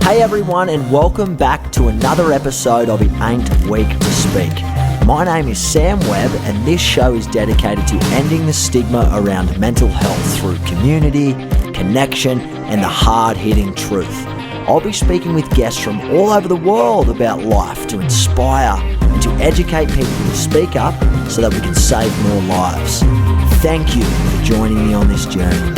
Hey everyone, and welcome back to another episode of It Ain't Weak to Speak. My name is Sam Webb, and this show is dedicated to ending the stigma around mental health through community, connection, and the hard-hitting truth. I'll be speaking with guests from all over the world about life to inspire and to educate people to speak up so that we can save more lives. Thank you for joining me on this journey.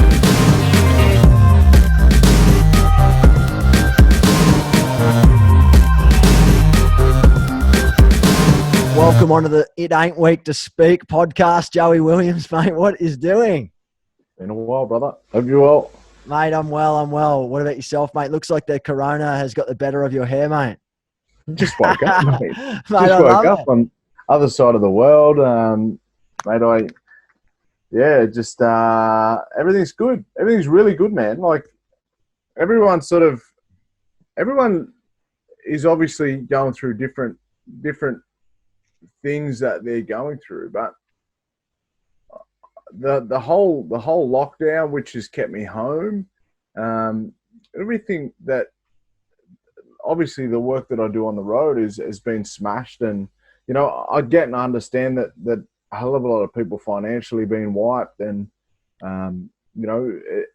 Welcome onto the It Ain't Weak to Speak podcast. Joey Williams, mate, what is doing? Been a while, brother. Hope you're well. Mate, I'm well. What about yourself, mate? Looks like the corona has got the better of your hair, mate. Just woke up, mate. Mate, Just woke up on the other side of the world. Mate, everything's good. Everything's really good, man. Like, everyone is obviously going through different things that they're going through, but the whole lockdown, which has kept me home, everything that obviously the work that I do on the road has been smashed, and I get and understand that a hell of a lot of people financially being wiped, and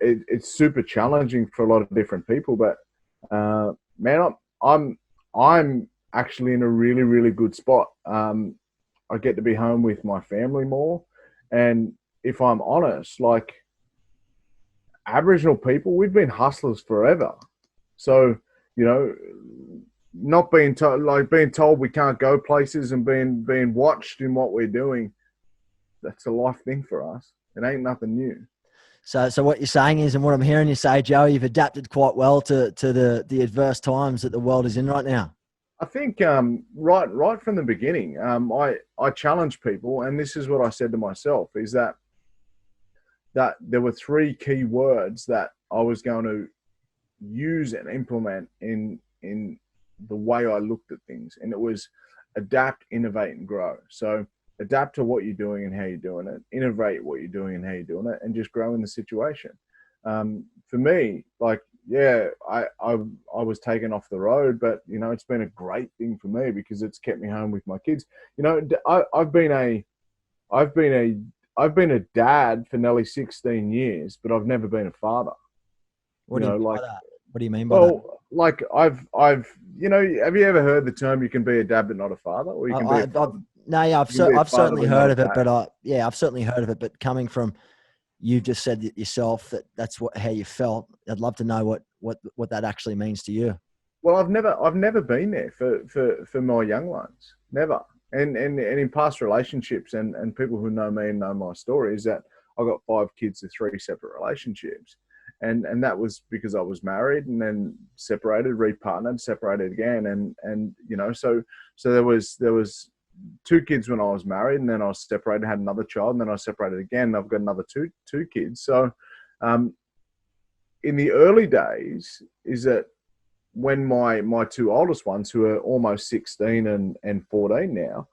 it's super challenging for a lot of different people, but man, I'm actually in a really, really good spot. I get to be home with my family more. And if I'm honest, like, Aboriginal people, we've been hustlers forever. So, not being told we can't go places and being watched in what we're doing, that's a life thing for us. It ain't nothing new. So what you're saying is, and what I'm hearing you say, Joey, you've adapted quite well to the adverse times that the world is in right now. I think right from the beginning, I challenged people, and this is what I said to myself, is that there were three key words that I was going to use and implement in the way I looked at things, and it was adapt, innovate, and grow. So adapt to what you're doing and how you're doing it, innovate what you're doing and how you're doing it, and just grow in the situation. For me, like, yeah, I was taken off the road, but it's been a great thing for me because it's kept me home with my kids. I've been a dad for nearly 16 years, but I've never been a father. What do you mean by that? What do you mean by that? Well, like, I've have you ever heard the term you can be a dad but not a father, or you can be a father? I've certainly heard of it, but I've certainly heard of it, but coming from, you just said it yourself that's how you felt. I'd love to know what that actually means to you. Well, I've never been there for my young ones, never. And in past relationships and people who know me and know my story, is that I got 5 kids to 3 separate relationships, and that was because I was married and then separated, repartnered, separated again, and so there was 2 kids when I was married, and then I was separated, had another child, and then I was separated again, and I've got another two kids. So in the early days, is that when my 2 oldest ones, who are almost 16 and 14 now,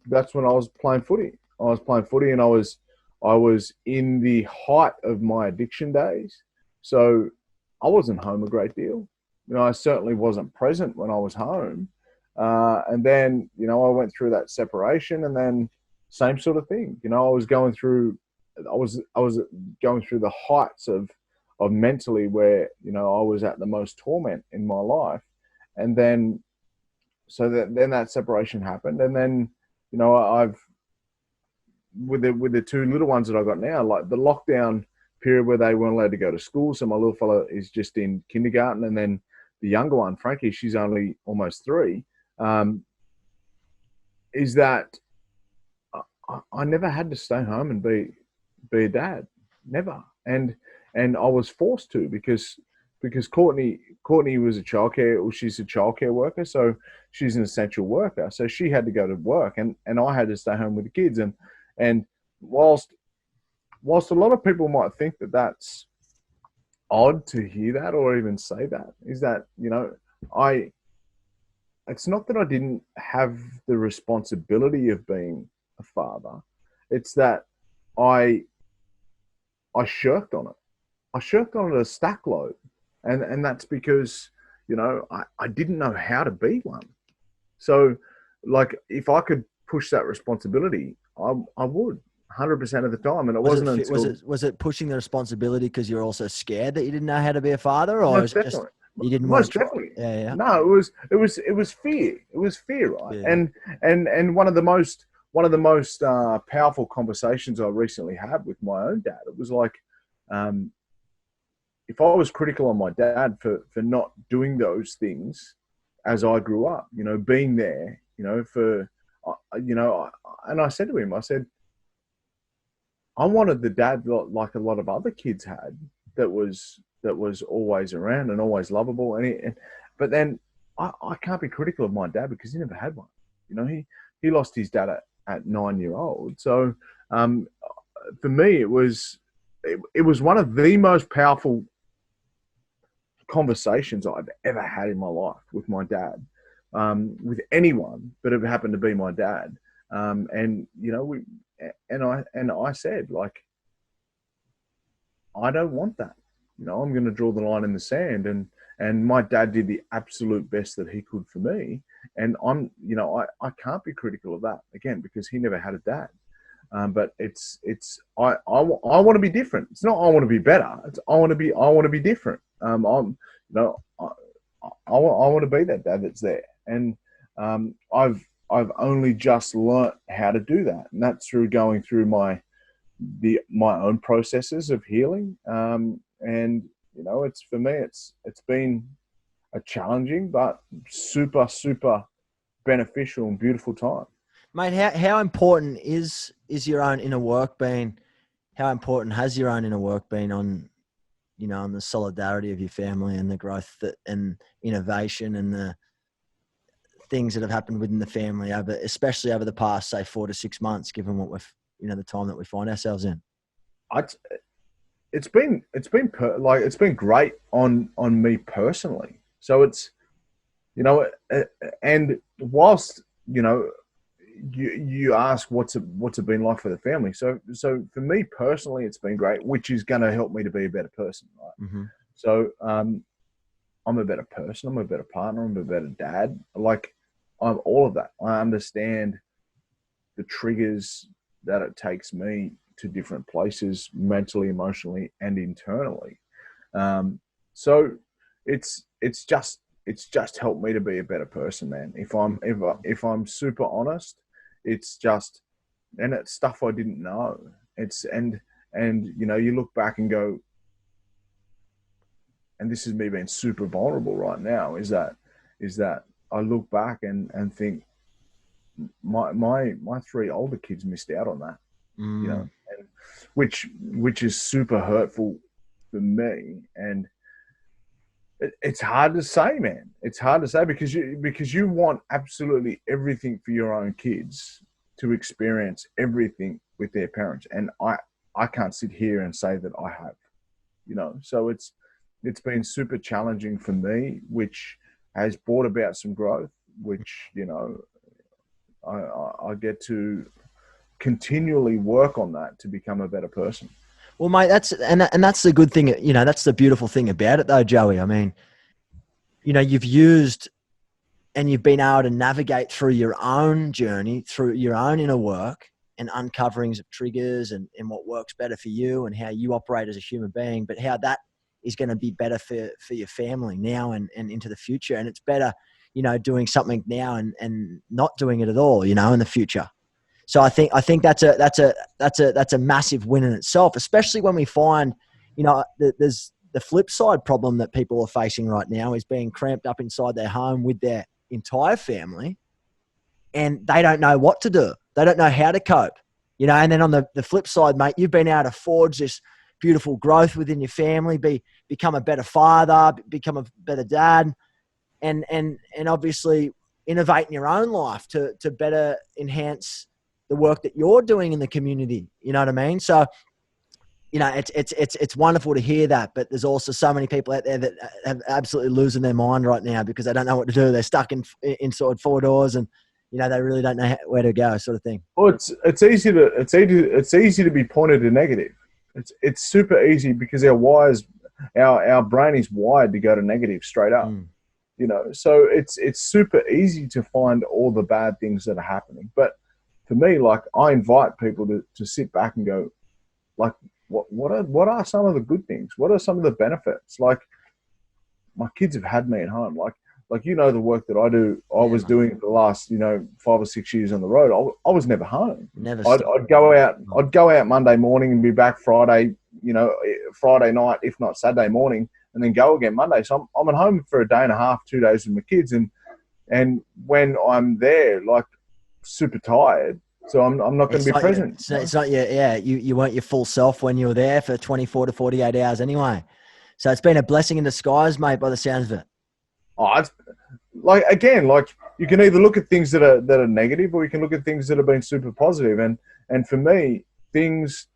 that's when I was playing footy. I was playing footy, and I was in the height of my addiction days. So I wasn't home a great deal. I certainly wasn't present when I was home. And then, I went through that separation, and then same sort of thing. I was going through the heights of mentally where, I was at the most torment in my life. And then, then that separation happened. And then, I've, with the 2 little ones that I got now, like the lockdown period where they weren't allowed to go to school. So my little fella is just in kindergarten. And then the younger one, Frankie, she's only almost 3. Is that I never had to stay home and be a dad, never, and I was forced to because Courtney was she's a childcare worker, so she's an essential worker, so she had to go to work, and I had to stay home with the kids, and whilst a lot of people might think that that's odd to hear that or even say that, is that it's not that I didn't have the responsibility of being a father. It's that I shirked on it. I shirked on it a stack load. And that's because, I didn't know how to be one. So, like, if I could push that responsibility, I would 100% of the time. And it wasn't until was it pushing the responsibility because you're also scared that you didn't know how to be a father, or is most it just definitely, you didn't want most to try? definitely. Yeah, No, it was fear. It was fear, right? yeah. And one of the most powerful conversations I recently had with my own dad. It was like, um, if I was critical on my dad for not doing those things as I grew up, being there, and I said to him, I said, I wanted the dad like a lot of other kids had, that was always around and always lovable. But then I can't be critical of my dad because he never had one. He lost his dad at 9-year-old. So for me, it was one of the most powerful conversations I've ever had in my life with my dad, with anyone, but it happened to be my dad. I said, like, I don't want that. I'm going to draw the line in the sand. And my dad did the absolute best that he could for me. And I can't be critical of that again because he never had a dad. But I want to be different. It's not I want to be better. It's I want to be different. I want to be that dad that's there. And I've only just learnt how to do that, and that's through going through my own processes of healing. It's for me, it's been a challenging but super beneficial and beautiful time. Mate, how important is your own inner work been? How important has your own inner work been on, on the solidarity of your family and the growth and innovation and the things that have happened within the family especially over the past, say, 4 to 6 months, given what we've, the time that we find ourselves in? It's been great on me personally. So it's, and whilst, you ask what's it been like for the family. So for me personally, it's been great, which is going to help me to be a better person, right? Mm-hmm. So I'm a better person. I'm a better partner. I'm a better dad. Like, I'm all of that. I understand the triggers that it takes me to different places, mentally, emotionally, and internally. So it's just helped me to be a better person, man. If I'm super honest, it's just, and it's stuff I didn't know. You look back and go, and this is me being super vulnerable right now, is that I look back and think my 3 older kids missed out on that, and which is super hurtful for me. And it's hard to say, man. It's hard to say because you want absolutely everything for your own kids to experience everything with their parents. And I can't sit here and say that I have, so it's been super challenging for me, which has brought about some growth, which, I get to continually work on that to become a better person. Well, mate, that's the good thing. That's the beautiful thing about it, though, Joey. I mean, you've used and you've been able to navigate through your own journey, through your own inner work and uncoverings of triggers and what works better for you and how you operate as a human being, but how that is going to be better for your family now and into the future. And it's better, doing something now and not doing it at all, in the future. So I think that's a massive win in itself, especially when we find, there's the flip side problem that people are facing right now is being cramped up inside their home with their entire family, and they don't know what to do. They don't know how to cope, and then on the flip side, mate, you've been able to forge this beautiful growth within your family, become a better father, become a better dad, and obviously innovate in your own life to better enhance the work that you're doing in the community. You know what I mean? So, it's wonderful to hear that, but there's also so many people out there that have absolutely losing their mind right now because they don't know what to do. They're stuck inside 4 doors and, they really don't know where to go, sort of thing. Well, it's easy to be pointed to negative. It's super easy because our wires our brain is wired to go to negative straight up. So it's super easy to find all the bad things that are happening. But for me, like, I invite people to sit back and go, like, what are some of the good things? What are some of the benefits? Like, my kids have had me at home. Like the work that I was doing for the last 5 or 6 years on the road. I was never home. I'd go out Monday morning and be back Friday night, if not Saturday morning, and then go again Monday. So I'm at home for a day and a half, 2 days with my kids, and when I'm there, like, super tired, so I'm not going to be present. It's not you weren't your full self when you were there for 24 to 48 hours anyway. So it's been a blessing in disguise, mate, by the sounds of it. Oh, it's like, again, like, you can either look at things that are negative, or you can look at things that have been super positive. And for me, things,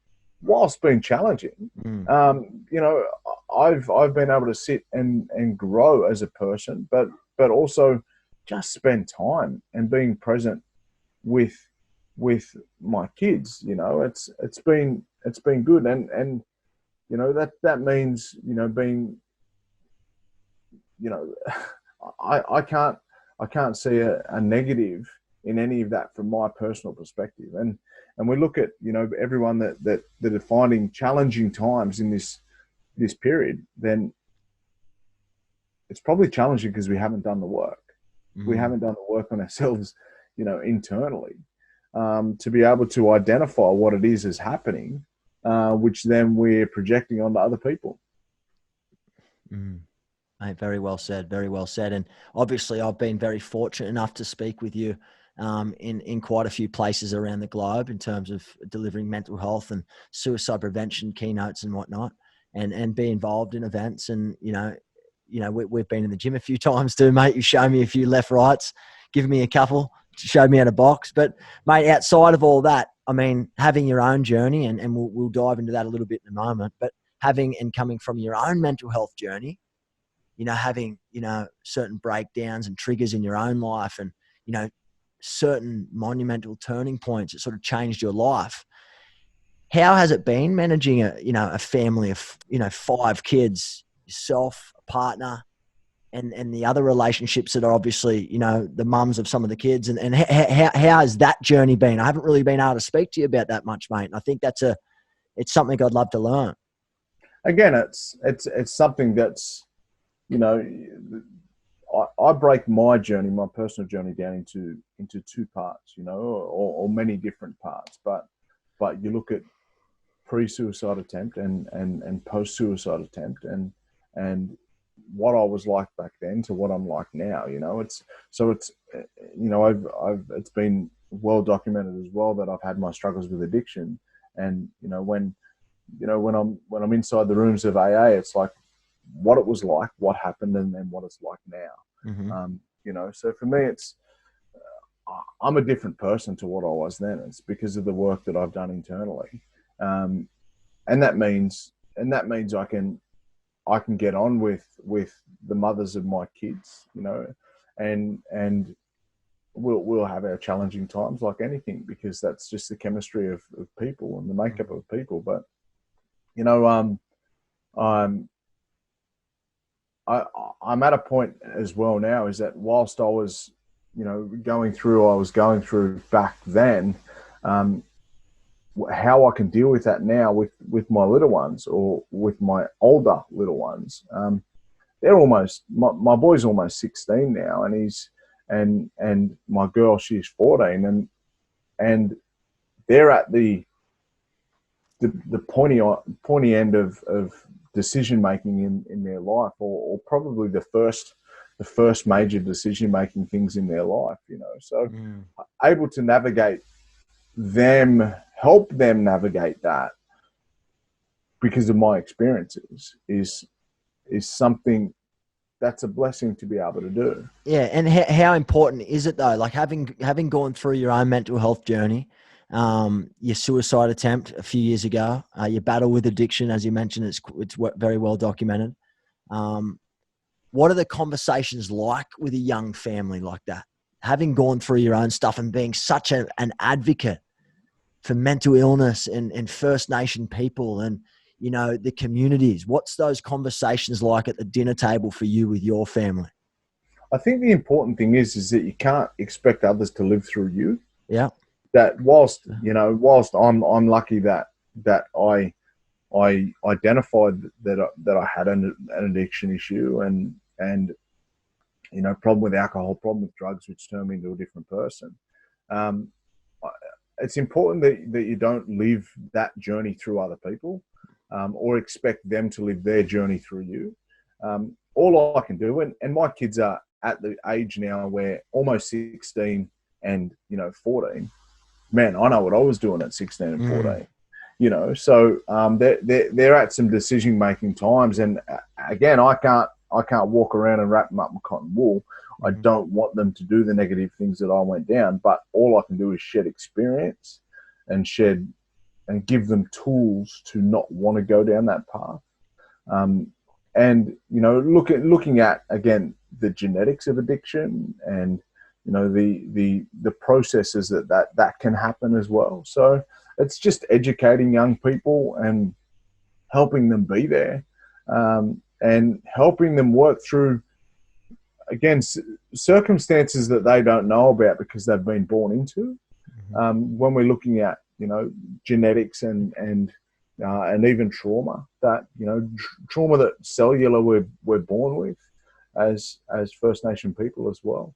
whilst being challenging, I've been able to sit and grow as a person, but also just spend time and being present with my kids. It's been good, and that means being, I can't see a negative in any of that from my personal perspective. And we look at everyone that are finding challenging times in this period, then it's probably challenging because we haven't done the work. We haven't done the work on ourselves, internally, to be able to identify what it is happening, which then we're projecting onto other people. Mate, very well said. Very well said. And obviously, I've been very fortunate enough to speak with you in quite a few places around the globe in terms of delivering mental health and suicide prevention keynotes and whatnot, and be involved in events. And we've been in the gym a few times too, mate. You showed me a few left rights, given me a couple, showed me how to box. But mate, outside of all that, I mean, having your own journey, and we'll dive into that a little bit in a moment. But having and coming from your own mental health journey, having, certain breakdowns and triggers in your own life, and, certain monumental turning points that sort of changed your life. How has it been managing a family of, 5 kids, yourself, a partner, and the other relationships that are obviously, the mums of some of the kids, and how has that journey been? I haven't really been able to speak to you about that much, mate. And I think it's something I'd love to learn. Again, it's something that's, I break my journey, my personal journey, down into 2 parts, or many different parts. But you look at pre-suicide attempt and post-suicide attempt, and what I was like back then to what I'm like now. It's been well documented as well that I've had my struggles with addiction, and when I'm inside the rooms of AA, it's like what it was like, what happened, and then what it's like now. So for me, it's I'm a different person to what I was then. It's because of the work that I've done internally, and that means I can get on with the mothers of my kids, and we'll have our challenging times like anything, because that's just the chemistry of people and the makeup of people. But I'm at a point as well now, is that whilst I was, going through back then, how I can deal with that now with my little ones, or with my older little ones. They're almost, my boy's almost 16 now, and my girl, she's 14, and they're at the pointy end of decision making in their life, or probably the first major decision making things in their life. So able to navigate them, help them navigate that because of my experiences is something that's a blessing to be able to do. Yeah. And how important is it though? Like having gone through your own mental health journey, your suicide attempt a few years ago, your battle with addiction, as you mentioned, it's very well documented. What are the conversations like with a young family like that? Having gone through your own stuff and being such an advocate for mental illness and First Nation people, and, the communities? What's those conversations like at the dinner table for you with your family? I think the important thing is that you can't expect others to live through you. Yeah. That whilst I'm lucky that I identified that I had an addiction issue and problem with alcohol, problem with drugs, which turned me into a different person. Um, it's important that you don't live that journey through other people, or expect them to live their journey through you. All I can do, and my kids are at the age now where almost 16 and 14. Man, I know what I was doing at 16 and 14. So they're at some decision making times, and again, I can't walk around and wrap them up in cotton wool. I don't want them to do the negative things that I went down, but all I can do is shed experience and give them tools to not want to go down that path. And looking at again the genetics of addiction and the processes that can happen as well. So it's just educating young people and helping them be there, and helping them work through again circumstances that they don't know about because they've been born into. When we're looking at genetics and even trauma, that trauma that cellular we're born with as First Nation people as well.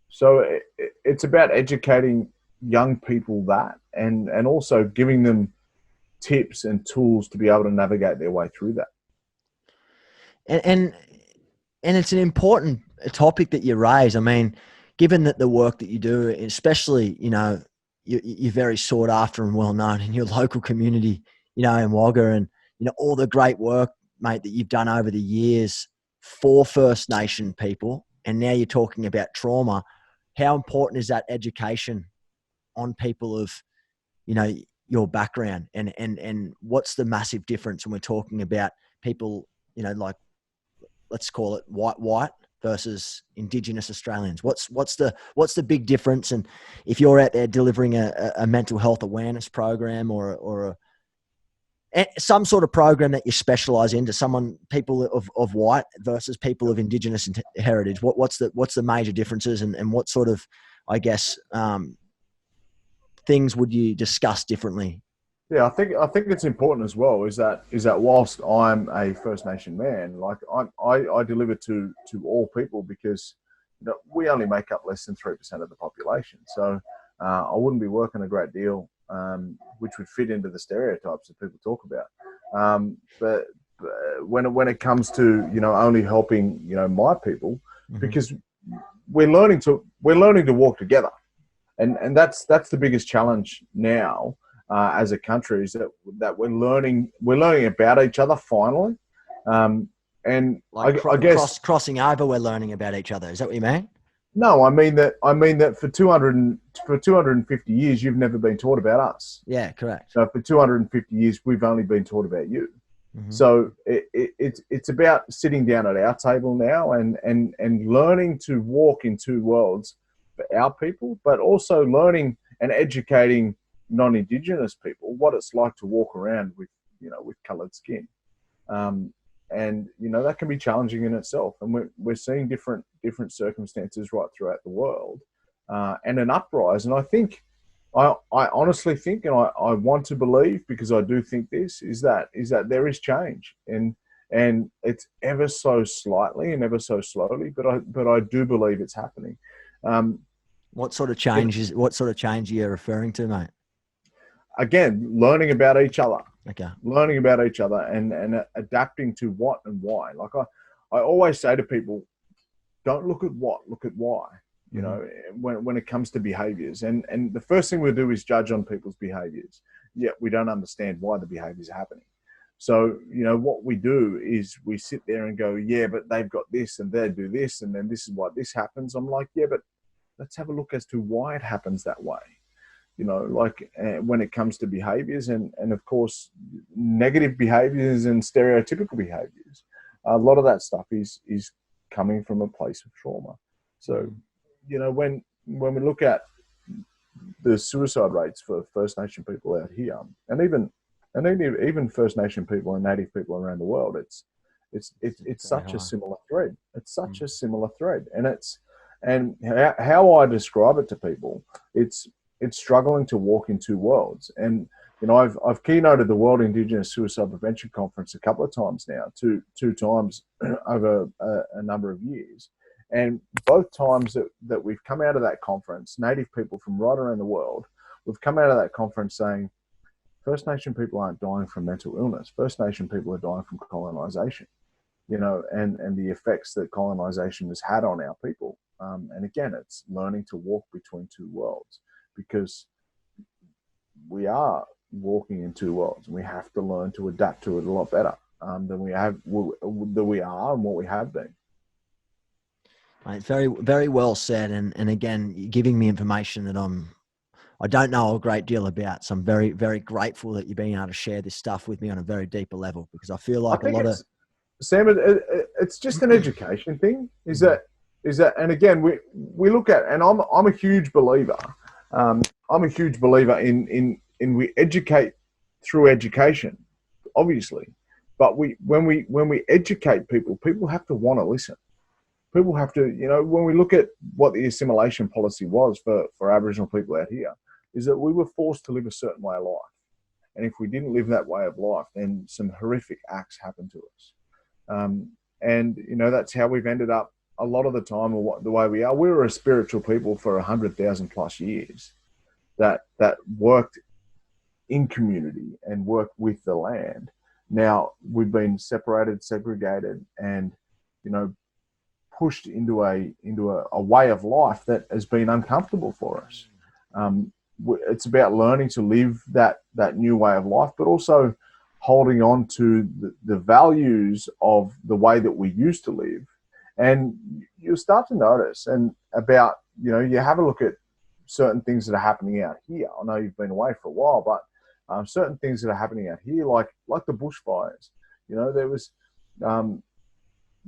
So it's about educating young people that, and also giving them tips and tools to be able to navigate their way through that. And it's an important topic that you raise. I mean, given that the work that you do, especially, you're very sought after and well known in your local community, in Wagga, and, all the great work, mate, that you've done over the years for First Nation people. And now you're talking about trauma. How important is that education on people of, your background, and what's the massive difference when we're talking about people, like, let's call it white versus Indigenous Australians? What's the big difference? And if you're out there delivering a mental health awareness program or some sort of program that you specialize into people of white versus people of Indigenous heritage, what's the major differences, and what sort of, I guess, things would you discuss differently? Yeah, I think it's important as well. Is that whilst I'm a First Nation man, like I deliver to all people, because we only make up less than 3% of the population. So I wouldn't be working a great deal, which would fit into the stereotypes that people talk about. But when it comes to only helping my people, because we're learning to walk together, and that's the biggest challenge now. As a country, is that we're learning about each other finally, and like I guess crossing over, we're learning about each other. Is that what you mean? No, I mean that for 250 years you've never been taught about us. Yeah, correct. So for 250 years we've only been taught about you. So it's about sitting down at our table now and learning to walk in two worlds for our people, but also learning and educating non-Indigenous people what it's like to walk around with coloured skin, and that can be challenging in itself. And we're seeing different circumstances right throughout the world, and an uprise. And I think I honestly think, and I want to believe, because I do think this is that there is change, and it's ever so slightly and ever so slowly, but I do believe it's happening. What sort of change are you referring to, mate? Again, learning about each other. Okay. Learning about each other and adapting to what and why. Like I always say to people, don't look at what, look at why. When it comes to behaviors, and the first thing we do is judge on people's behaviors. Yet we don't understand why the behaviors are happening. So what we do is we sit there and go, yeah, but they've got this and they do this, and then this is why this happens. I'm like, yeah, but let's have a look as to why it happens that way. When it comes to behaviors and of course negative behaviors and stereotypical behaviors, a lot of that stuff is coming from a place of trauma. So when we look at the suicide rates for First Nation people out here, and even and even First Nation people and Native people around the world, it's such a similar thread. It's such a similar thread, and how I describe it to people, it's struggling to walk in two worlds. And I've keynoted the World Indigenous Suicide Prevention Conference a couple of times now, two times over a number of years. And both times that we've come out of that conference, Native people from right around the world, we've come out of that conference saying, First Nation people aren't dying from mental illness. First Nation people are dying from colonization, and the effects that colonization has had on our people. And again, it's learning to walk between two worlds, because we are walking in two worlds, and we have to learn to adapt to it a lot better than we are and what we have been. Right, very, very well said. And again, you're giving me information that I don't know a great deal about. So I'm very, very grateful that you're being able to share this stuff with me on a very deeper level, because I feel like Sam, it's just an education thing. Is that, and again, we look at, and I'm a huge believer. I'm a huge believer in we educate through education, obviously, but when we educate people have to want to listen. People have to, when we look at what the assimilation policy was for Aboriginal people out here, is that we were forced to live a certain way of life. And if we didn't live that way of life, then some horrific acts happened to us. And, that's how we've ended up a lot of the time, or the way we are. We were a spiritual people for 100,000 plus years that worked in community and worked with the land. Now we've been separated, segregated, and, pushed into a way of life that has been uncomfortable for us. It's about learning to live that new way of life, but also holding on to the values of the way that we used to live. And you'll start to notice, and about, you have a look at certain things that are happening out here. I know you've been away for a while, but certain things that are happening out here, like the bushfires, there was,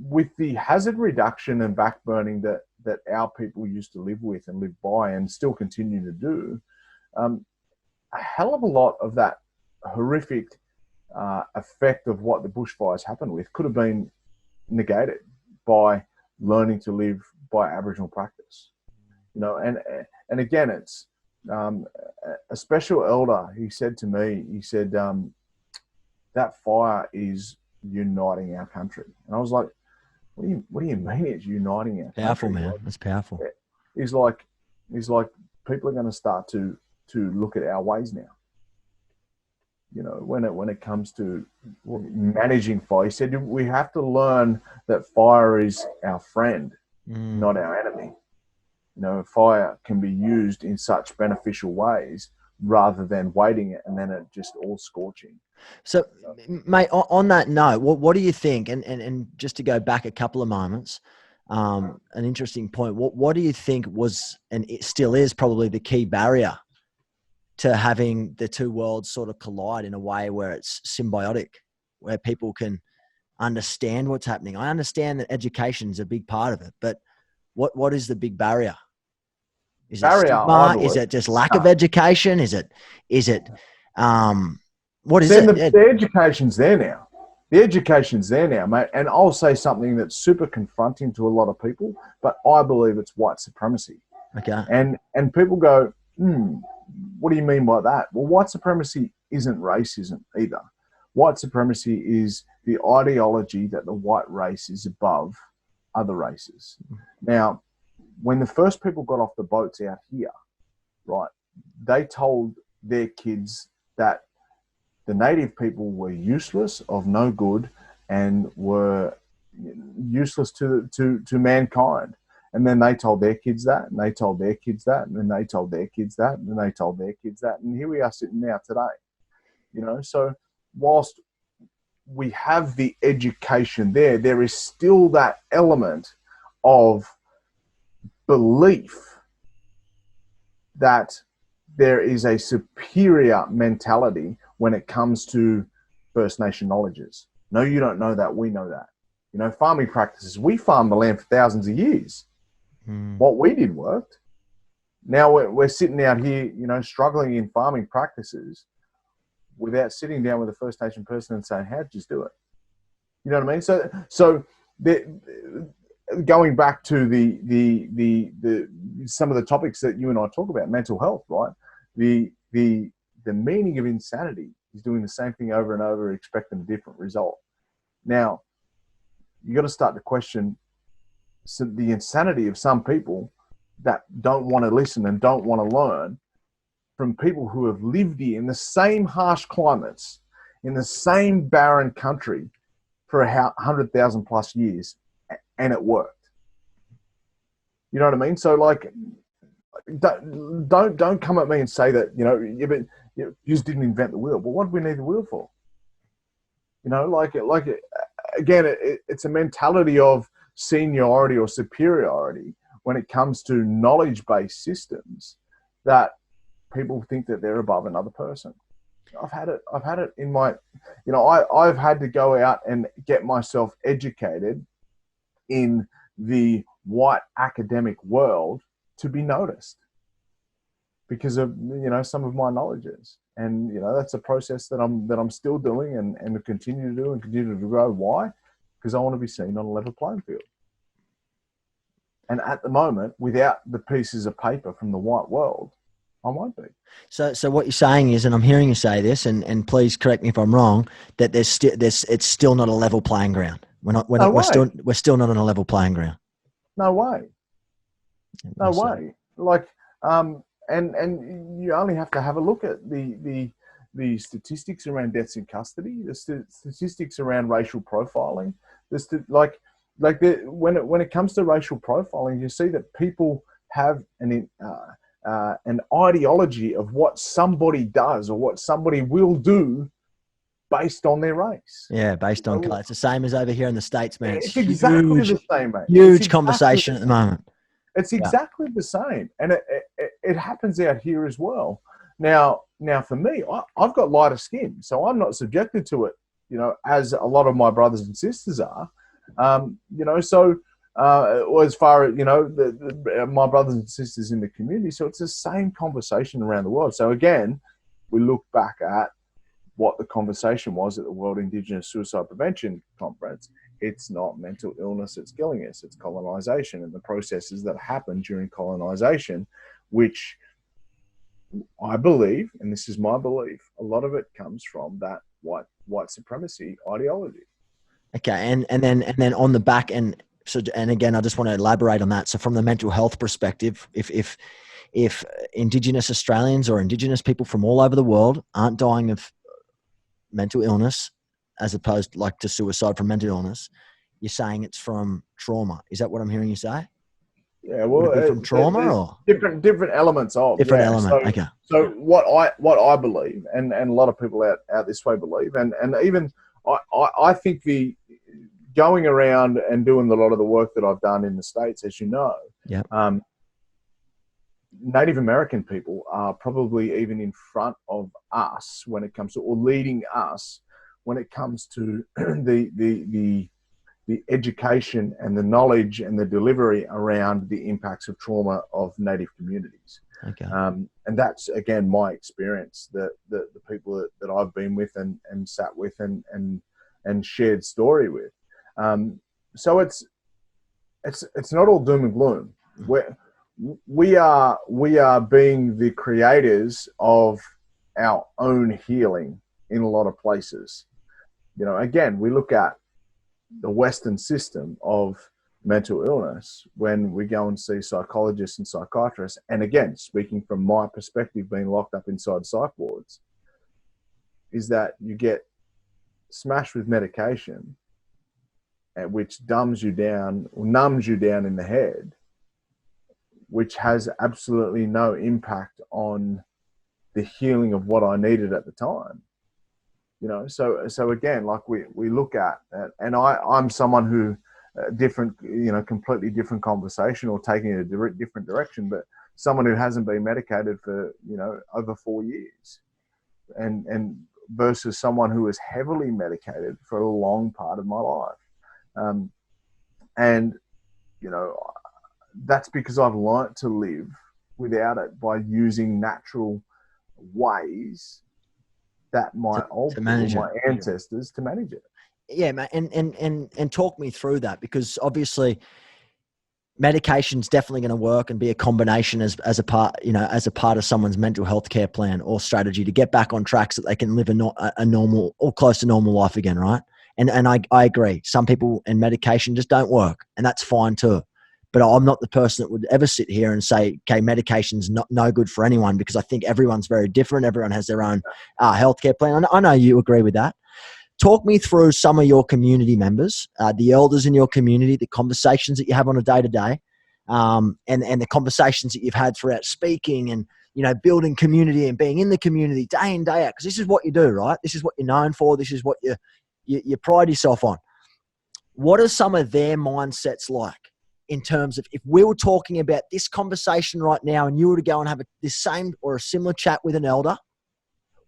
with the hazard reduction and backburning that our people used to live with and live by and still continue to do, a hell of a lot of that horrific effect of what the bushfires happened with could have been negated by learning to live by Aboriginal practice. And again, it's a special elder, he said to me, that fire is uniting our country. And I was like, what do you mean it's uniting our country? Powerful, man. That's powerful. He's like, people are going to start to look at our ways now. When it comes to managing fire, he said we have to learn that fire is our friend, not our enemy. Fire can be used in such beneficial ways rather than waiting it and then it just all scorching. So, mate, on that note, what do you think? And just to go back a couple of moments, an interesting point. What do you think was, and it still is, probably the key barrier to having the two worlds sort of collide in a way where it's symbiotic, where people can understand what's happening? I understand that education is a big part of it, but what is the big barrier? Is it stigma? Is it just lack of education? Is it what is it? The education's there now. The education's there now, mate. And I'll say something that's super confronting to a lot of people, but I believe it's white supremacy. Okay. And people go, what do you mean by that? Well, white supremacy isn't racism either. White supremacy is the ideology that the white race is above other races. Now, when the first people got off the boats out here, right, they told their kids that the native people were useless, of no good, and were useless to mankind. And then they told their kids that, and they told their kids that, and then they told their kids that, and then they told their kids that. And here we are sitting now today. So whilst we have the education there is still that element of belief that there is a superior mentality when it comes to First Nation knowledges. No, you don't know that. We know that. Farming practices. We farmed the land for thousands of years. What we did worked. Now we're sitting out here, struggling in farming practices. without sitting down with a First Nation person and saying, how'd you do it? You know what I mean? So going back to the some of the topics that you and I talk about, mental health, right? The meaning of insanity is doing the same thing over and over, expecting a different result. Now, you got to start to question the insanity of some people that don't want to listen and don't want to learn from people who have lived here in the same harsh climates, in the same barren country for 100,000 plus years, and it worked. You know what I mean? So like, don't come at me and say that, but you just didn't invent the wheel. But what do we need the wheel for? Again, it's a mentality of seniority or superiority when it comes to knowledge-based systems, that people think that they're above another person. I've had it in my, I've had to go out and get myself educated in the white academic world to be noticed because of, some of my knowledges. And, that's a process that I'm still doing and continue to do and continue to grow. Why? Because I want to be seen on a level playing field. And at the moment, without the pieces of paper from the white world, I won't be. So what you're saying is, and I'm hearing you say this, and please correct me if I'm wrong, that it's still not a level playing ground. We're still not on a level playing ground. No way. No way. Like, and you only have to have a look at the statistics around deaths in custody, the statistics around racial profiling. When it comes to racial profiling, you see that people have an ideology of what somebody does or what somebody will do based on their race. Yeah, based on color. It's the same as over here in the States, man. It's exactly the same, mate. Huge conversation at the moment. It's exactly the same, and it happens out here as well. Now for me, I've got lighter skin, so I'm not subjected to it, as a lot of my brothers and sisters are. As far as, my brothers and sisters in the community. So it's the same conversation around the world. So again, we look back at what the conversation was at the World Indigenous Suicide Prevention Conference. It's not mental illness that's killing us. It's colonization and the processes that happen during colonization, which I believe, and this is my belief, a lot of it comes from that white supremacy ideology. Okay, and then on the back end. So, and again, I just want to elaborate on that. So from the mental health perspective, if Indigenous Australians or Indigenous people from all over the world aren't dying of mental illness, as opposed to suicide from mental illness, you're saying it's from trauma. Is that what I'm hearing you say? Yeah, well, from trauma or different elements of different element. Okay. So what I believe, and a lot of people out this way believe, and even I think the going around and doing a lot of the work that I've done in the States, as you know, Native American people are probably even in front of us when it comes to, or leading us when it comes to the education and the knowledge and the delivery around the impacts of trauma of Native communities. Okay. And that's, again, my experience, the people that I've been with and sat with and shared story with. So it's not all doom and gloom. We are being the creators of our own healing in a lot of places. Again, we look at the Western system of mental illness when we go and see psychologists and psychiatrists. And again, speaking from my perspective, being locked up inside psych wards, is that you get smashed with medication, which numbs you down in the head, which has absolutely no impact on the healing of what I needed at the time. So again, we look at that, and I'm someone who completely different conversation, or taking it a different direction, but someone who hasn't been medicated for, over 4 years, and versus someone who is heavily medicated for a long part of my life. That's because I've learnt to live without it by using natural ways that my old to people, manage it. my ancestors, to manage it. Yeah, man. And talk me through that, because obviously medication's definitely going to work and be a combination as a part, as a part of someone's mental health care plan or strategy to get back on track so that they can live a normal or close to normal life again. Right. And I agree. Some people and medication just don't work, and that's fine too. But I'm not the person that would ever sit here and say, okay, medication's no good for anyone, because I think everyone's very different. Everyone has their own healthcare plan. I know you agree with that. Talk me through some of your community members, the elders in your community, the conversations that you have on a day-to-day, and the conversations that you've had throughout speaking and, building community and being in the community day in, day out. Because this is what you do, right? This is what you're known for. This is what you pride yourself on. What are some of their mindsets like in terms of, if we were talking about this conversation right now and you were to go and have this same or a similar chat with an elder,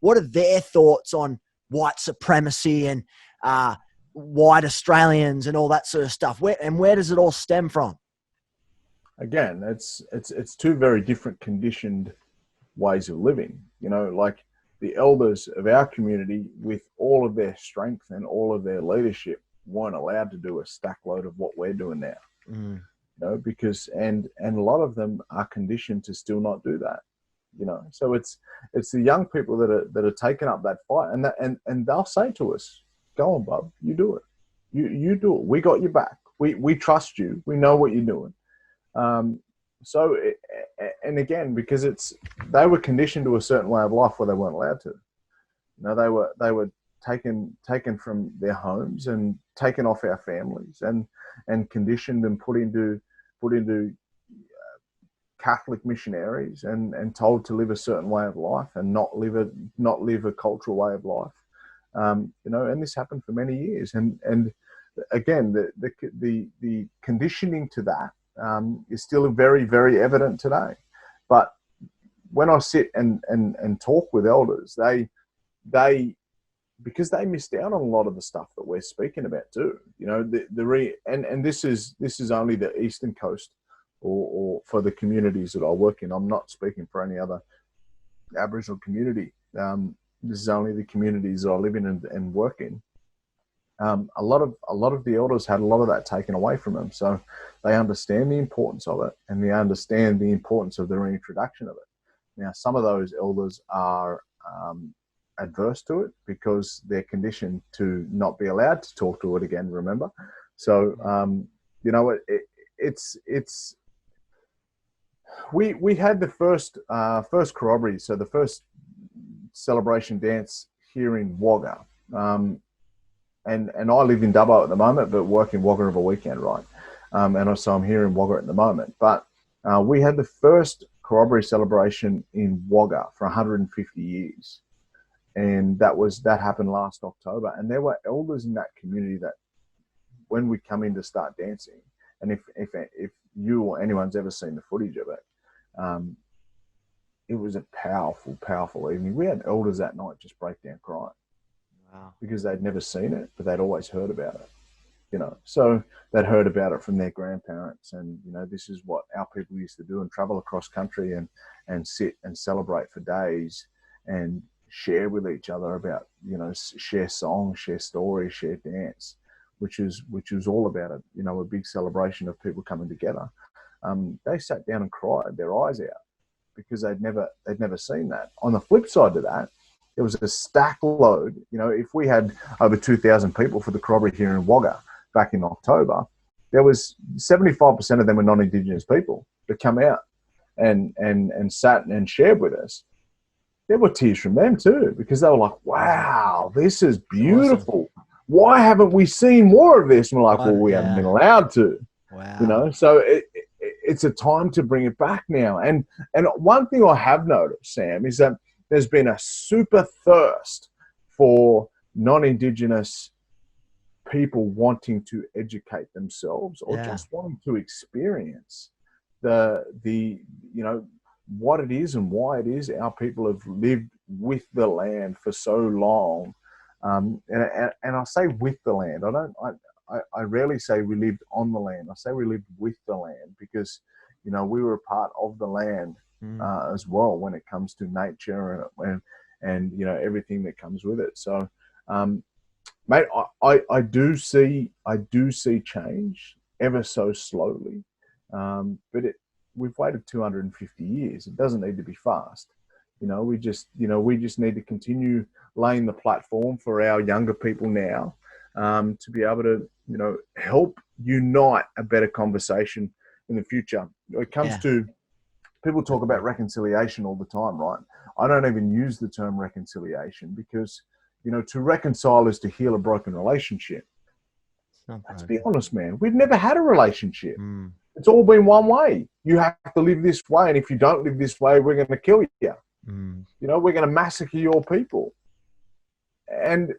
what are their thoughts on white supremacy and white Australians and all that sort of stuff? Where does it all stem from? Again, it's two very different conditioned ways of living. Like the elders of our community, with all of their strength and all of their leadership, weren't allowed to do a stack load of what we're doing now. Because and a lot of them are conditioned to still not do that. So it's the young people that are taking up that fight, and they'll say to us, "Go on, bub, you do it. You do it. We got your back. We trust you. We know what you're doing." And again, because they were conditioned to a certain way of life where they weren't allowed to. They were taken from their homes and taken off our families and conditioned and put into Catholic missionaries and told to live a certain way of life and not live a cultural way of life. And this happened for many years. And again, the conditioning to that is still very, very evident today. But when I sit and talk with elders, they because they missed out on a lot of the stuff that we're speaking about too. And this is only the eastern coast, or for the communities that I work in. I'm not speaking for any other Aboriginal community. This is only the communities that I live in and work in. A lot of the elders had a lot of that taken away from them, so they understand the importance of it, and they understand the importance of the reintroduction of it. Now, some of those elders are adverse to it because they're conditioned to not be allowed to talk to it again. Remember, so it's. We had the first corroboree, so the first celebration dance here in Wagga, and I live in Dubbo at the moment, but work in Wagga of a weekend, right? And so I'm here in Wagga at the moment. But we had the first corroboree celebration in Wagga for 150 years, and that happened last October. And there were elders in that community that, when we come in to start dancing, and if you or anyone's ever seen the footage of it, it was a powerful, powerful evening. We had elders that night just break down crying. Wow. Because they'd never seen it, but they'd always heard about it. So they'd heard about it from their grandparents, and this is what our people used to do, and travel across country and sit and celebrate for days and share with each other about, share songs, share stories, share dance, which is all about a big celebration of people coming together. They sat down and cried their eyes out because they'd never seen that. On the flip side to that, there was a stack load. If we had over 2,000 people for the corroboree here in Wagga back in October, there was 75% of them were non-Indigenous people that come out and sat and shared with us. There were tears from them too, because they were like, "Wow, this is beautiful. Awesome. Why haven't we seen more of this?" And we're like, "Well, we haven't been allowed to." Wow. So it's a time to bring it back now. And one thing I have noticed, Sam, is that there's been a super thirst for non-Indigenous people wanting to educate themselves, or just wanting to experience the what it is and why it is our people have lived with the land for so long. And I say with the land. I rarely say we lived on the land. I say we lived with the land, because we were a part of the land as well when it comes to nature and everything that comes with it. So, mate, I do see change ever so slowly, but we've waited 250 years. It doesn't need to be fast. We just need to continue laying the platform for our younger people now, to be able to help unite a better conversation in the future. When it comes to, people talk about reconciliation all the time, right? I don't even use the term reconciliation, because to reconcile is to heal a broken relationship. Let's be honest, man. We've never had a relationship. It's all been one way. You have to live this way, and if you don't live this way, we're going to kill you. We're going to massacre your people. And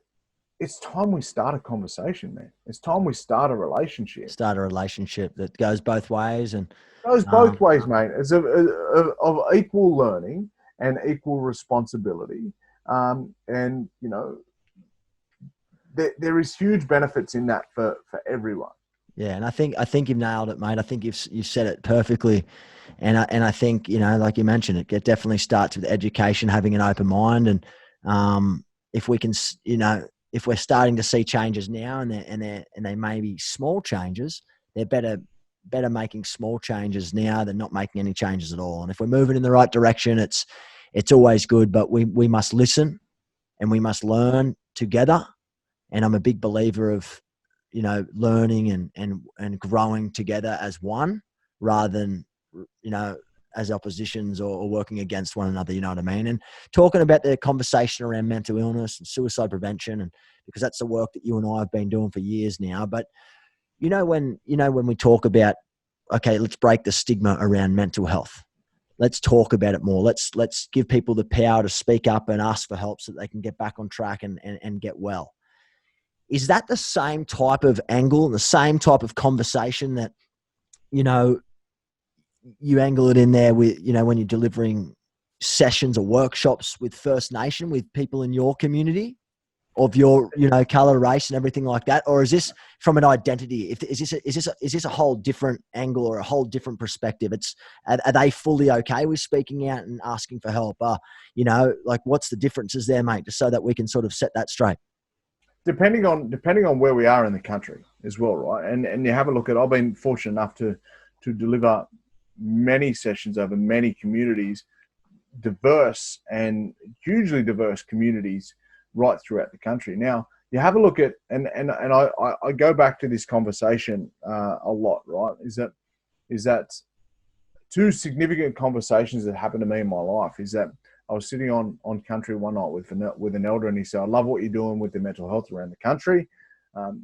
it's time we start a conversation, man. It's time we start a relationship. Start a relationship that goes both ways. And goes both ways, mate. It's of equal learning and equal responsibility. And there is huge benefits in that for everyone. Yeah, and I think you've nailed it, mate. I think you've said it perfectly, and I think like you mentioned, it definitely starts with education, having an open mind, and if we can, if we're starting to see changes now, and they may be small changes, they're better making small changes now than not making any changes at all. And if we're moving in the right direction, it's always good, but we must listen and we must learn together. And I'm a big believer of, learning and growing together as one, rather than, as oppositions or working against one another, you know what I mean? And talking about the conversation around mental illness and suicide prevention, and because that's the work that you and I have been doing for years now. But, when we talk about, okay, let's break the stigma around mental health. Let's talk about it more. Let's give people the power to speak up and ask for help so that they can get back on track and get well. Is that the same type of angle and the same type of conversation that, you angle it in there with, when you're delivering sessions or workshops with First Nation, with people in your community of your, color, race and everything like that? Or is this from an identity? Is this a whole different angle or a whole different perspective? Are they fully okay with speaking out and asking for help? What's the differences there, mate, just so that we can sort of set that straight? Depending on where we are in the country as well, right? And you have a look at, I've been fortunate enough to deliver many sessions over many communities, diverse and hugely diverse communities right throughout the country. Now, you have a look at, and I go back to this conversation a lot, right? Is that two significant conversations that happened to me in my life is that I was sitting on country one night with an elder, and he said, "I love what you're doing with the mental health around the country."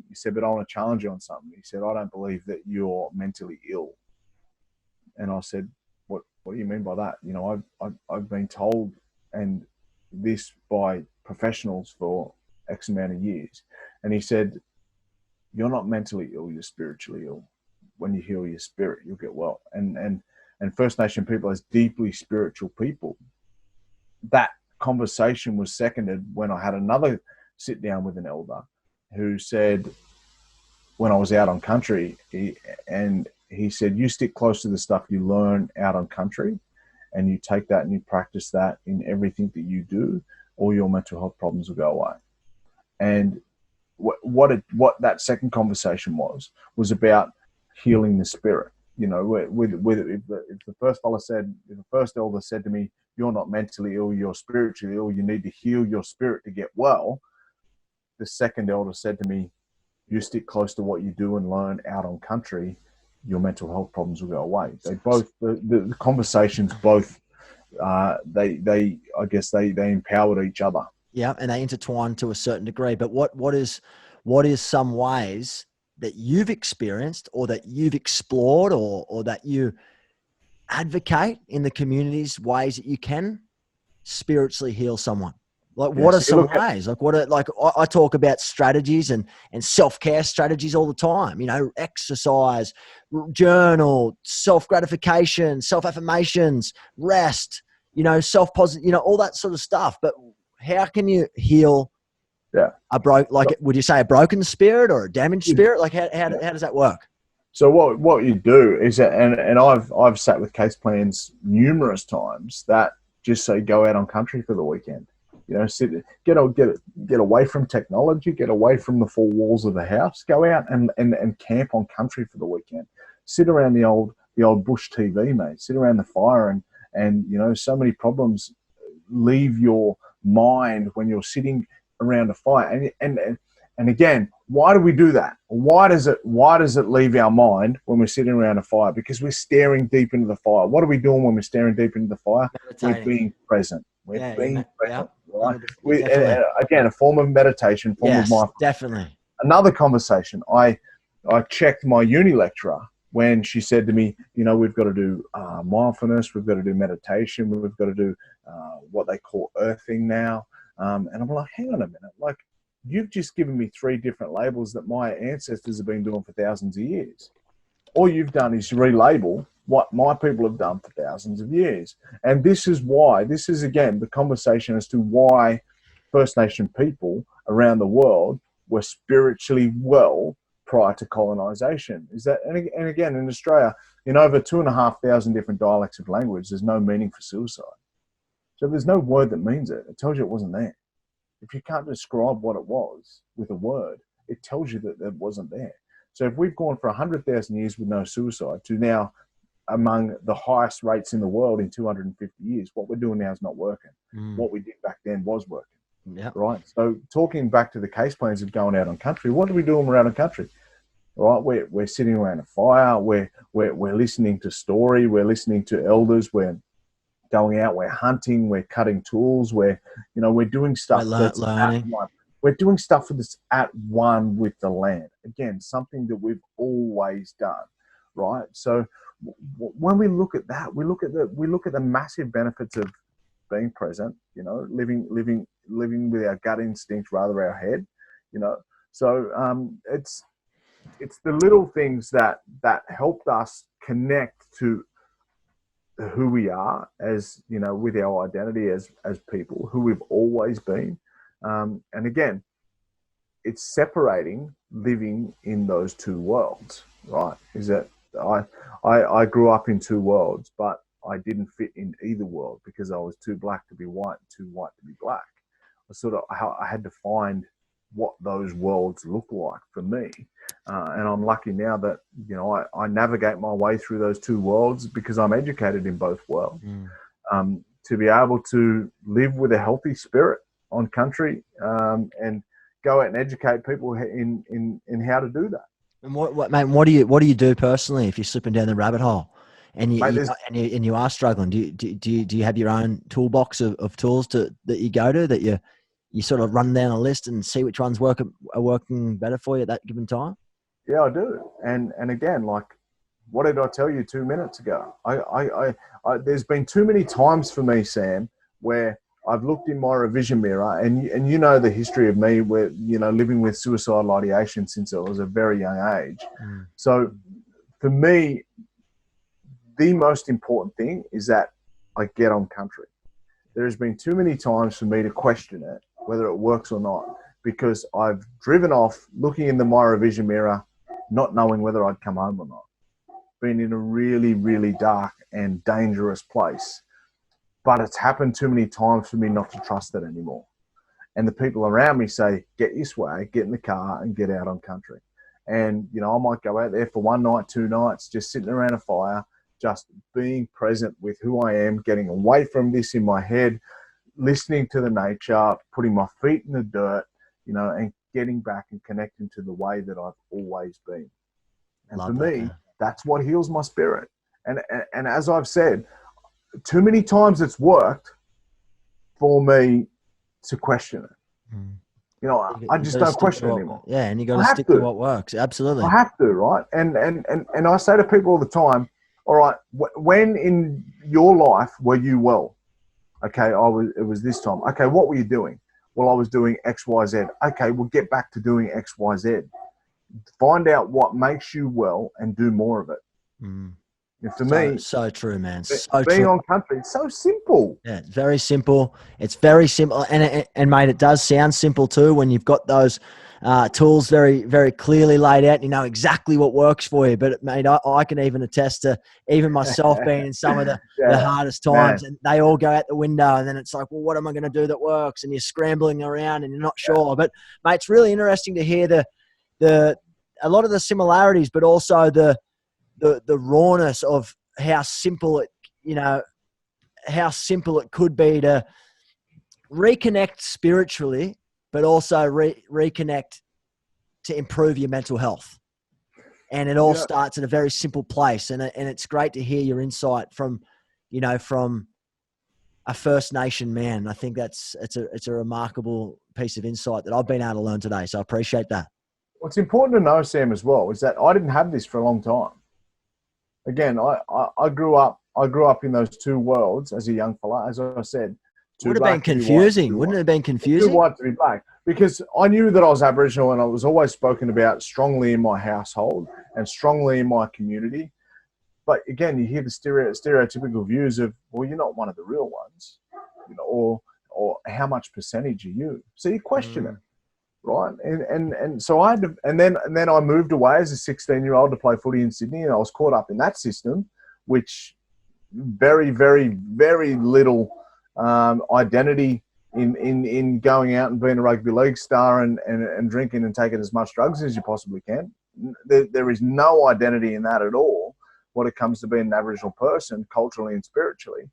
He said, "But I want to challenge you on something." He said, "I don't believe that you're mentally ill." And I said, "What do you mean by that?" I've been told, and this by professionals for X amount of years. And he said, "You're not mentally ill, you're spiritually ill. When you heal your spirit, you'll get well." And First Nation people, as deeply spiritual people, that conversation was seconded when I had another sit down with an elder who said, when I was out on country, he said, "You stick close to the stuff you learn out on country, and you take that and you practice that in everything that you do, all your mental health problems will go away." And what that second conversation was about healing the spirit. If the first elder said to me, "You're not mentally ill, you're spiritually ill, you need to heal your spirit to get well," the second elder said to me, "You stick close to what you do and learn out on country, your mental health problems will go away." They both, the conversations both, they empowered each other. Yeah, and they intertwine to a certain degree. But what is some ways that you've experienced or that you've explored or that you advocate in the communities, ways that you can spiritually heal someone? What are some ways? I talk about strategies and self-care strategies all the time, exercise, journal, self-gratification, self-affirmations, rest, self-positive, all that sort of stuff. But how can you heal would you say a broken spirit or a damaged spirit? How does that work? So what you do is that, and I've sat with case plans numerous times that just say go out on country for the weekend. Get away from technology, get away from the four walls of the house, go out and camp on country for the weekend. Sit around the old bush TV, mate. Sit around the fire and so many problems leave your mind when you're sitting around a fire. And again, why do we do that? Why does it leave our mind when we're sitting around a fire? Because we're staring deep into the fire. What are we doing when we're staring deep into the fire? Meditating. We're being present. We're being present. Right? Definitely. A form of meditation, of mindfulness. Definitely. Another conversation. I checked my uni lecturer when she said to me, we've got to do mindfulness, we've got to do meditation, we've got to do what they call earthing now. And I'm like, hang on a minute, like, you've just given me 3 different labels that my ancestors have been doing for thousands of years. All you've done is relabel what my people have done for thousands of years. And this is again the conversation as to why First Nation people around the world were spiritually well prior to colonization. And again, in Australia, in over 2,500 different dialects of language, there's no meaning for suicide. So there's no word that means it. It tells you it wasn't there. If you can't describe what it was with a word, it tells you that it wasn't there. So if we've gone for 100,000 years with no suicide to now among the highest rates in the world in 250 years, what we're doing now is not working. What we did back then was working. Yeah. Right. So talking back to the case plans of going out on country, what are we doing around on country? Right. We're sitting around a fire. We're listening to story. We're listening to elders. We're going out. We're hunting. We're cutting tools. We're doing stuff that's learning. We're doing stuff that's at one with the land. Again, something that we've always done. Right. So when we look at that, we look at the massive benefits of being present, living with our gut instinct rather than our head, So it's the little things that helped us connect to who we are as, with our identity as people, who we've always been. And again, it's separating living in those two worlds, right? Is that I grew up in two worlds, but I didn't fit in either world because I was too black to be white, too white to be black. I had to find what those worlds look like for me. And I'm lucky now that, I navigate my way through those two worlds because I'm educated in both worlds. To be able to live with a healthy spirit on country and go out and educate people in how to do that. And what do you do personally if you're slipping down the rabbit hole and you are struggling? Do you have your own toolbox of tools that you go to, that you sort of run down a list and see which ones are working better for you at that given time? Yeah, I do. And again, like, what did I tell you 2 minutes ago? I there's been too many times for me, Sam, where I've looked in my revision mirror, and the history of me, where living with suicidal ideation since I was a very young age. So for me, the most important thing is that I get on country. There has been too many times for me to question it, whether it works or not, because I've driven off looking in the my revision mirror, not knowing whether I'd come home or not. Been in a really, really dark and dangerous place. But it's happened too many times for me not to trust it anymore. And the people around me say, get your swag, get in the car and get out on country. And, I might go out there for 1 night, 2 nights, just sitting around a fire, just being present with who I am, getting away from this in my head, listening to the nature, putting my feet in the dirt, and getting back and connecting to the way that I've always been. And for me, that's what heals my spirit. And as I've said, too many times it's worked for me to question it. I just don't question it anymore. Yeah, and you got to stick to what works. Absolutely. I have to, right? And I say to people all the time, all right, when in your life were you well? Okay, it was this time. Okay, what were you doing? Well, I was doing X, Y, Z. Okay, we'll get back to doing X, Y, Z. Find out what makes you well and do more of it. And for So, me, so true, man. So being true. on country, it's so simple. Yeah, it's very simple. It's very simple, and mate, it does sound simple too when you've got those tools very, very clearly laid out. You know exactly what works for you. But mate, I can even attest to even myself being in some of the Yeah, hardest man. times, and they all go out the window. And then it's like, well, what am I going to do that works? And you're scrambling around, and you're not sure. But mate, it's really interesting to hear the a lot of the similarities, but also the rawness of how simple it, you know, how simple it could be to reconnect spiritually, but also reconnect to improve your mental health. And it all Yeah, starts at a very simple place. And it's great to hear your insight from, you know, from a First Nation man. I think it's a remarkable piece of insight that I've been able to learn today. So I appreciate that. what's important to know, Sam, as well, is that I didn't have this for a long time. Again, I grew up. I grew up in those two worlds as a young fella. As I said, too Would have been black to be white, confusing. Wouldn't it have been too confusing? white to be black. Because I knew that I was Aboriginal, and I was always spoken about strongly in my household and strongly in my community. But again, you hear the stereotypical views of, well, you're not one of the real ones, you know, or how much percentage are you? So you question it, right? And so I had to, and then I moved away as a 16-year-old to play footy in Sydney, and I was caught up in that system, which very, very, very little identity in going out and being a rugby league star and drinking and taking as much drugs as you possibly can. There is no identity in that at all when it comes to being an Aboriginal person, culturally and spiritually.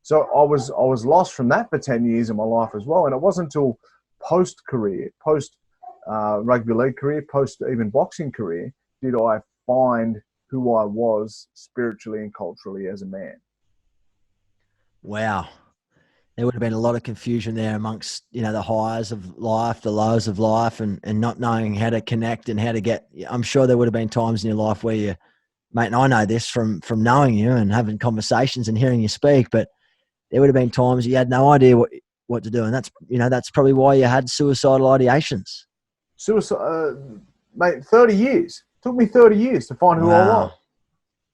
So I was lost from that for 10 years of my life as well. And it wasn't until post career, post rugby league career, post even boxing career, did I find who I was spiritually and culturally as a man. Wow. There would have been a lot of confusion there amongst, you know, the highs of life, the lows of life, and not knowing how to connect and how to get. I'm sure there would have been times in your life where you, mate, and I know this from knowing you and having conversations and hearing you speak, but there would have been times you had no idea what to do. And that's, you know, that's probably why you had suicidal ideations. Suicide, mate, 30 years. It took me 30 years to find who I was. Wow.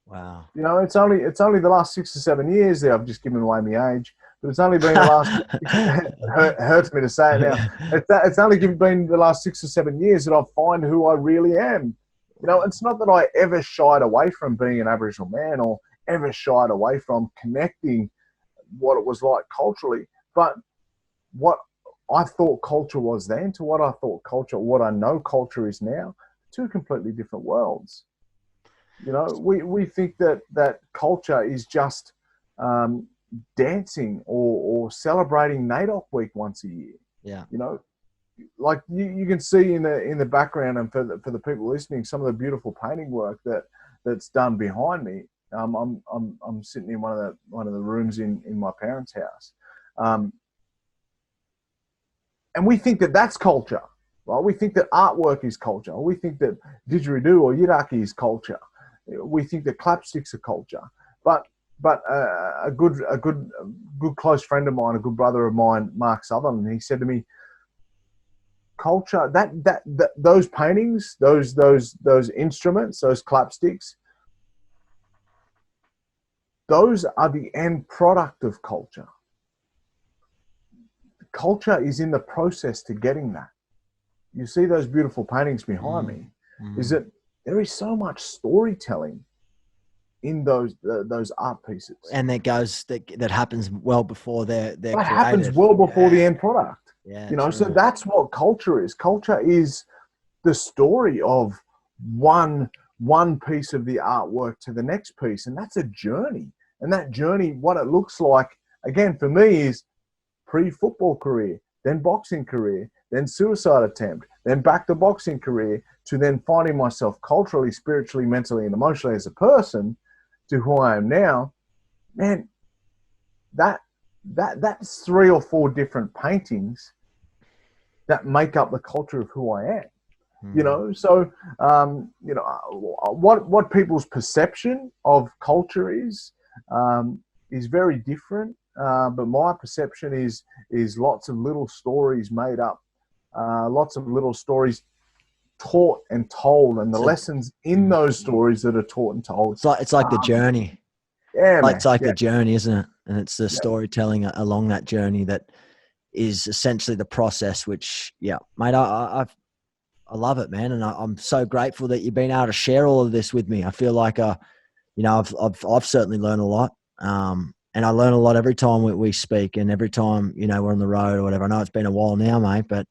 Wow. You know, it's only the last 6 or 7 years there. I've just given away my age, but it's only been the last. It hurts me to say it now. It's only been the last 6 or 7 years that I've found who I really am. You know, it's not that I ever shied away from being an Aboriginal man or ever shied away from connecting what it was like culturally, but what I thought culture was then to what I thought culture, what I know culture is now, two completely different worlds. You know, we think that culture is just dancing or celebrating NAIDOC week once a year. Yeah. You know, like you can see in the background, and for the people listening, some of the beautiful painting work that's done behind me. I'm sitting in one of the rooms in my parents' house, and we think that that's culture, right? We think that artwork is culture. We think that didgeridoo or yidaki is culture. We think that clapsticks are culture, but a good close friend of mine, a good brother of mine, Mark Sutherland, he said to me, culture, that those paintings, those instruments, those clapsticks, those are the end product of culture. Culture is in the process to getting that. You see those beautiful paintings behind me, is that there is so much storytelling in those art pieces, And that happens well before they're that created. happens well before the end product. Yeah, You know, true. so that's what culture is. Culture is the story of one piece of the artwork to the next piece, and that's a journey. And that journey, what it looks like, again, for me, is pre-football career, then boxing career, then suicide attempt, then back to boxing career, to then finding myself culturally, spiritually, mentally, and emotionally as a person to who I am now. Man, that's 3 or 4 different paintings that make up the culture of who I am. You know, so you know, what people's perception of culture is very different. But my perception is lots of little stories made up, lots of little stories taught and told, and the lessons in those stories that are taught and told. It's like the journey. Yeah, man. It's like Yeah. the journey, isn't it? And it's the Yeah. storytelling along that journey that is essentially the process. Which, yeah, mate, I love it, man, and I'm so grateful that you've been able to share all of this with me. I feel like, I've certainly learned a lot, and I learn a lot every time we speak, and every time we're on the road or whatever. I know it's been a while now, mate, but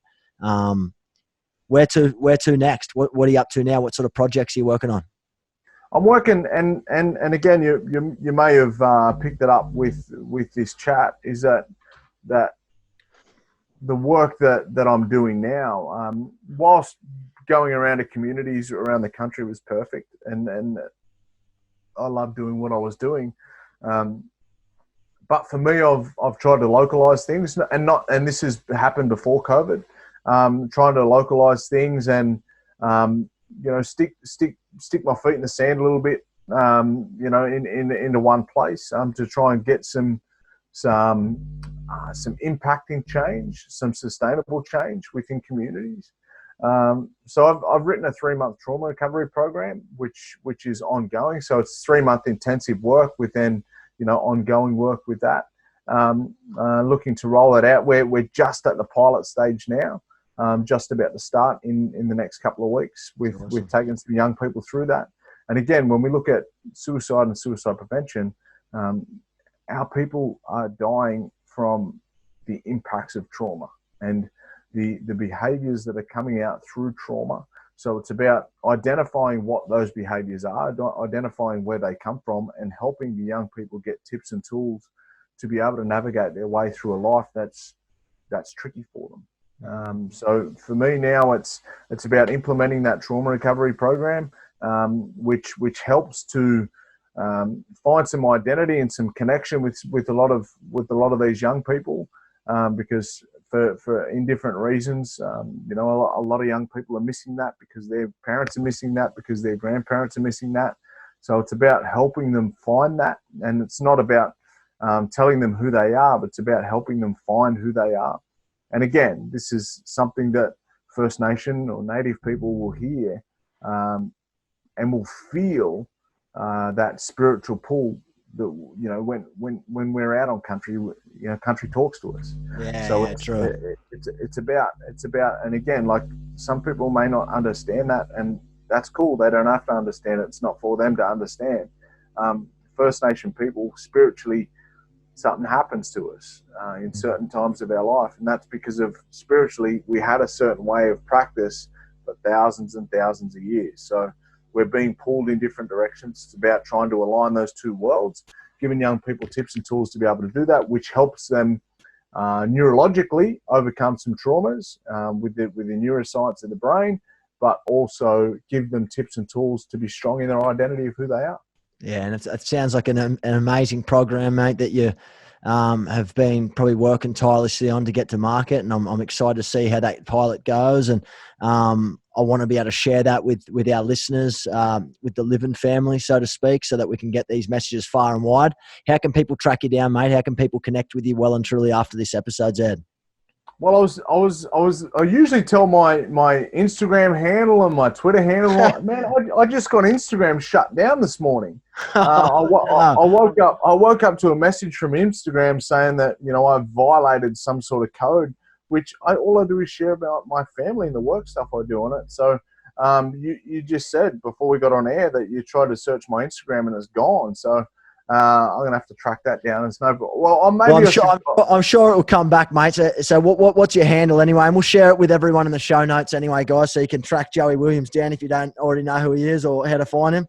where to next? What are you up to now? What sort of projects are you working on? I'm working, and again, you may have picked it up with this chat, is that the work that I'm doing now, whilst going around to communities around the country was perfect, and I love doing what I was doing. But for me, I've tried to localize things, and this has happened before COVID. Trying to localize things and stick my feet in the sand a little bit, into one place, to try and get some impacting change, some sustainable change within communities. So I've written a 3-month trauma recovery program, which is ongoing. So it's 3-month intensive work with then, ongoing work with that. Looking to roll it out. We're just at the pilot stage now, just about to start in the next couple of weeks. We've taken some young people through that. And again, when we look at suicide and suicide prevention, our people are dying from the impacts of trauma and the behaviors that are coming out through trauma. So it's about identifying what those behaviors are, identifying where they come from, and helping the young people get tips and tools to be able to navigate their way through a life that's tricky for them. So for me now, it's about implementing that trauma recovery program, which helps to find some identity and some connection with a lot of these young people, because for in different reasons, a lot of young people are missing that because their parents are missing that, because their grandparents are missing that. So it's about helping them find that, and it's not about telling them who they are, but it's about helping them find who they are. And again, this is something that First Nation or Native people will hear, and will feel that spiritual pull that when we're out on country, country talks to us. Yeah, so true. it's about, and again, like, some people may not understand that, and that's cool. They don't have to understand it. It's not for them to understand. First Nation people, spiritually, something happens to us in certain times of our life, and that's because of spiritually we had a certain way of practice for thousands and thousands of years. So we're being pulled in different directions. It's about trying to align those two worlds, giving young people tips and tools to be able to do that, which helps them neurologically overcome some traumas with the neuroscience of the brain, but also give them tips and tools to be strong in their identity of who they are. Yeah, and it sounds like an amazing program, mate, that you have been probably working tirelessly on to get to market, and I'm excited to see how that pilot goes. And I want to be able to share that with our listeners, with the Living family, so to speak, so that we can get these messages far and wide. How can people track you down, mate? How can people connect with you well and truly after this episode's aired? Well, I usually tell my Instagram handle and my Twitter handle. Man, I just got Instagram shut down this morning. I woke up to a message from Instagram saying that I violated some sort of code, which all I do is share about my family and the work stuff I do on it. So you just said before we got on air that you tried to search my Instagram and it's gone. So I'm gonna have to track that down. It's no, I'm sure it will come back, mate. So what's your handle anyway? And we'll share it with everyone in the show notes anyway, guys, so you can track Joey Williams down if you don't already know who he is or how to find him.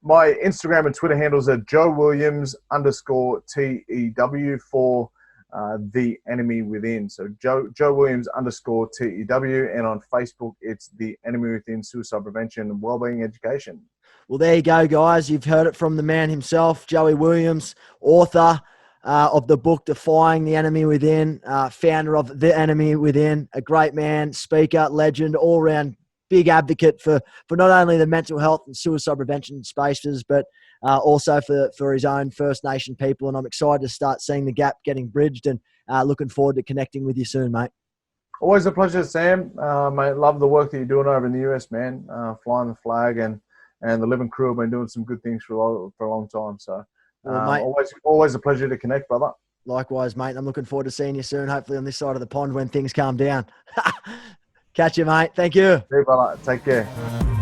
My Instagram and Twitter handles are Joe Williams _TEW for The Enemy Within. So Joe Williams _TEW, and on Facebook it's The Enemy Within Suicide Prevention and Wellbeing Education. Well, there you go, guys. You've heard it from the man himself, Joey Williams, author of the book Defying the Enemy Within, founder of The Enemy Within, a great man, speaker, legend, all-round big advocate for not only the mental health and suicide prevention spaces, but also for his own First Nation people. And I'm excited to start seeing the gap getting bridged, and looking forward to connecting with you soon, mate. Always a pleasure, Sam. I love the work that you're doing over in the US, man. Flying the flag and the Living Crew have been doing some good things for a long time. So, Well, mate, always a pleasure to connect, brother. likewise, mate. I'm looking forward to seeing you soon, hopefully on this side of the pond when things calm down. Catch you, mate. Thank you. Hey, brother. Take care.